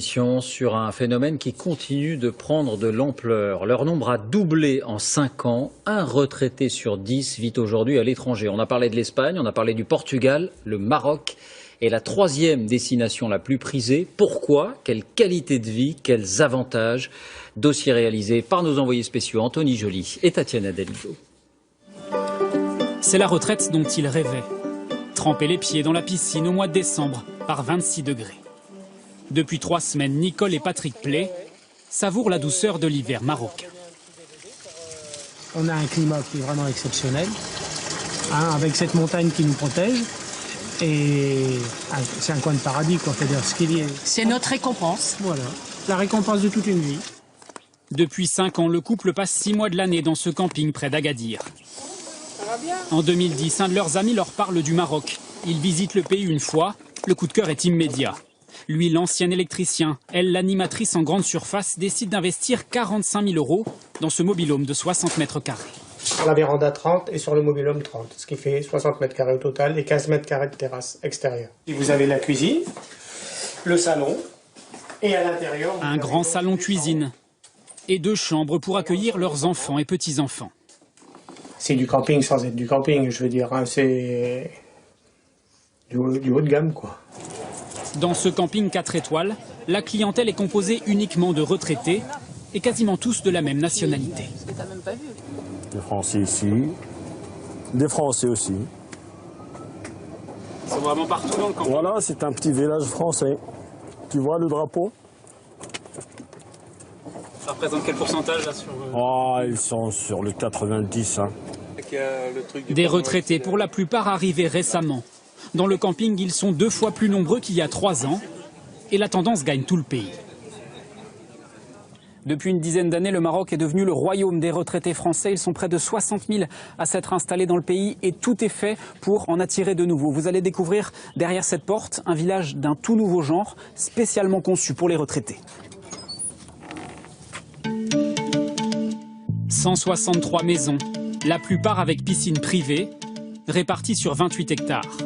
Sur un phénomène qui continue de prendre de l'ampleur. Leur nombre a doublé en 5 ans. Un retraité sur 10 vit aujourd'hui à l'étranger. On a parlé de l'Espagne, on a parlé du Portugal, le Maroc est la 3e destination la plus prisée. Pourquoi? Quelle qualité de vie? Quels avantages? Dossier réalisé par nos envoyés spéciaux Anthony Joly et Tatiana Daligo. C'est la retraite dont ils rêvaient. Tremper les pieds dans la piscine au mois de décembre par 26 degrés. Depuis 3 semaines, Nicole et Patrick Play savourent la douceur de l'hiver marocain. On a un climat qui est vraiment exceptionnel, avec cette montagne qui nous protège. Et c'est un coin de paradis, quoi. C'est notre récompense. Voilà, la récompense de toute une vie. Depuis 5 ans, le couple passe 6 mois de l'année dans ce camping près d'Agadir. En 2010, un de leurs amis leur parle du Maroc. Ils visitent le pays une fois, le coup de cœur est immédiat. Lui, l'ancien électricien, elle, l'animatrice en grande surface, décide d'investir 45 000 € dans ce mobil-home de 60 mètres carrés. Sur la véranda 30 et sur le mobil-home 30, ce qui fait 60 mètres carrés au total et 15 mètres carrés de terrasse extérieure. Et vous avez la cuisine, le salon et à l'intérieur... Un grand salon-cuisine et 2 chambres pour accueillir leurs enfants et petits-enfants. C'est du camping sans être du camping, je veux dire, hein, c'est du haut de gamme, quoi. Dans ce camping 4 étoiles, la clientèle est composée uniquement de retraités et quasiment tous de la même nationalité. Des Français ici, des Français aussi. C'est vraiment partout dans le camping. Voilà, c'est un petit village français. Tu vois le drapeau? Ça représente quel pourcentage là sur... Ils sont sur le 90. Hein. Des retraités pour la plupart arrivés récemment. Dans le camping, ils sont 2 fois plus nombreux qu'il y a 3 ans et la tendance gagne tout le pays. Depuis une dizaine d'années, le Maroc est devenu le royaume des retraités français. Ils sont près de 60 000 à s'être installés dans le pays et tout est fait pour en attirer de nouveaux. Vous allez découvrir derrière cette porte un village d'un tout nouveau genre, spécialement conçu pour les retraités. 163 maisons, la plupart avec piscine privée, réparties sur 28 hectares.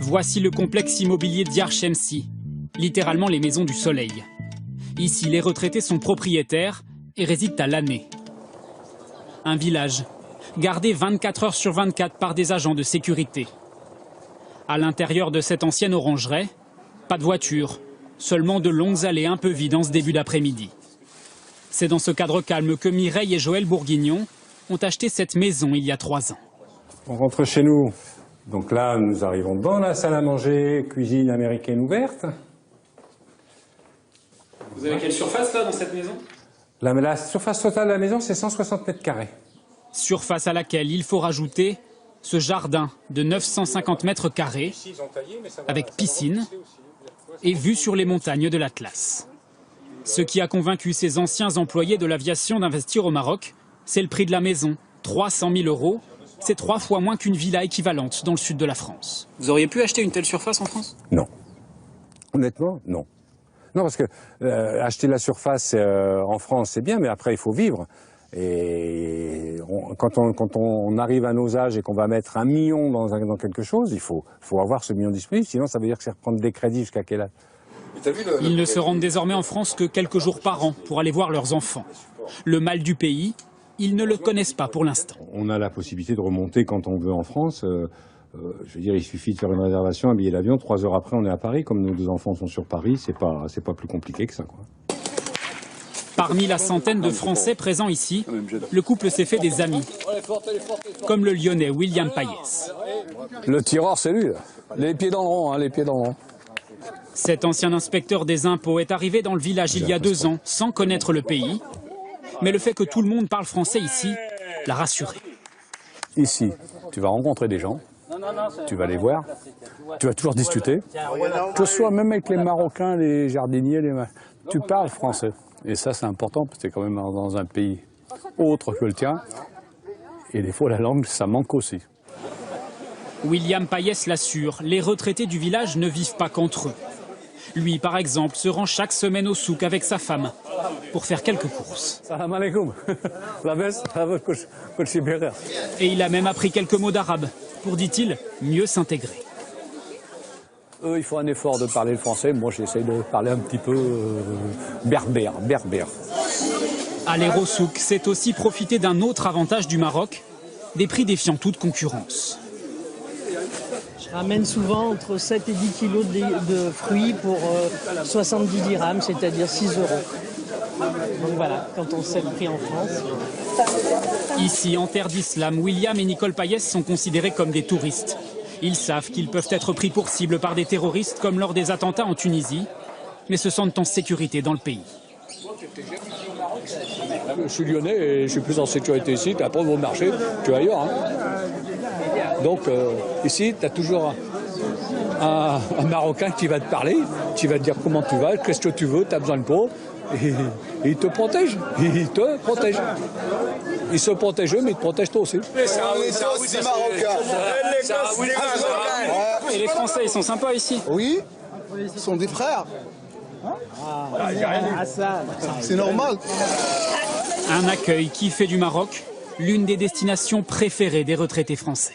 Voici le complexe immobilier Diar Shemsi, littéralement les maisons du soleil. Ici, les retraités sont propriétaires et résident à l'année. Un village, gardé 24 heures sur 24 par des agents de sécurité. À l'intérieur de cette ancienne orangeraie, pas de voiture, seulement de longues allées un peu vides en ce début d'après-midi. C'est dans ce cadre calme que Mireille et Joël Bourguignon ont acheté cette maison il y a 3 ans. On rentre chez nous. Donc là, nous arrivons dans la salle à manger, cuisine américaine ouverte. Vous avez quelle surface là dans cette maison? La surface totale de la maison, c'est 160 mètres carrés. Surface à laquelle il faut rajouter ce jardin de 950 mètres carrés, avec piscine et vue sur les montagnes de l'Atlas. Ce qui a convaincu ces anciens employés de l'aviation d'investir au Maroc, c'est le prix de la maison, 300 000 €. C'est 3 fois moins qu'une villa équivalente dans le sud de la France. Vous auriez pu acheter une telle surface en France? Non. Honnêtement, non. Non, parce que acheter la surface en France, c'est bien, mais après, il faut vivre. Et quand on arrive à nos âges et qu'on va mettre 1 million dans quelque chose, il faut avoir ce million disponible, sinon ça veut dire que c'est reprendre des crédits jusqu'à quel âge? Ils ne se rendent désormais en France que quelques jours par an pour aller voir leurs enfants. Le mal du pays, ils ne le connaissent pas pour l'instant. On a la possibilité de remonter quand on veut en France. Je veux dire, il suffit de faire une réservation, un billet d'avion, 3 heures après, on est à Paris. Comme nos 2 enfants sont sur Paris, c'est pas plus compliqué que ça, quoi. Parmi la centaine de Français présents ici, le couple s'est fait des amis, comme le Lyonnais William Payès. Le tireur, c'est lui, là. Les pieds dans le rond, les pieds dans le rond. Cet ancien inspecteur des impôts est arrivé dans le village il y a 2 ans, sans connaître le pays. Mais le fait que tout le monde parle français ici l'a rassuré. Ici, tu vas rencontrer des gens, tu vas les voir, tu vas toujours discuter. Que ce soit même avec les Marocains, les jardiniers, tu parles français. Et ça, c'est important, parce que c'est quand même dans un pays autre que le tien. Et des fois, la langue, ça manque aussi. William Payès l'assure, les retraités du village ne vivent pas qu'entre eux. Lui, par exemple, se rend chaque semaine au souk avec sa femme pour faire quelques courses. Et il a même appris quelques mots d'arabe pour, dit-il, mieux s'intégrer. Eux, il faut un effort de parler le français. Moi, j'essaie de parler un petit peu berbère. Aller au souk, c'est aussi profiter d'un autre avantage du Maroc, des prix défiant toute concurrence. Je ramène souvent entre 7 et 10 kilos de fruits pour 70 dirhams, c'est-à-dire 6 €. Donc voilà, quand on sait le prix en France. Ici, en terre d'islam, William et Nicole Payès sont considérés comme des touristes. Ils savent qu'ils peuvent être pris pour cible par des terroristes comme lors des attentats en Tunisie, mais se sentent en sécurité dans le pays. Je suis lyonnais et je suis plus en sécurité ici. Après, au marché, tu vas ailleurs. Hein. Donc, ici, tu as toujours un Marocain qui va te parler, qui va te dire comment tu vas, qu'est-ce que tu veux, tu as besoin de quoi. Et il te protège. Il te protège. Il se protège eux, mais il te protège toi aussi. C'est marocain. Et les Français, ils sont sympas ici? Oui, ce sont des frères. C'est normal. Un accueil qui fait du Maroc l'une des destinations préférées des retraités français.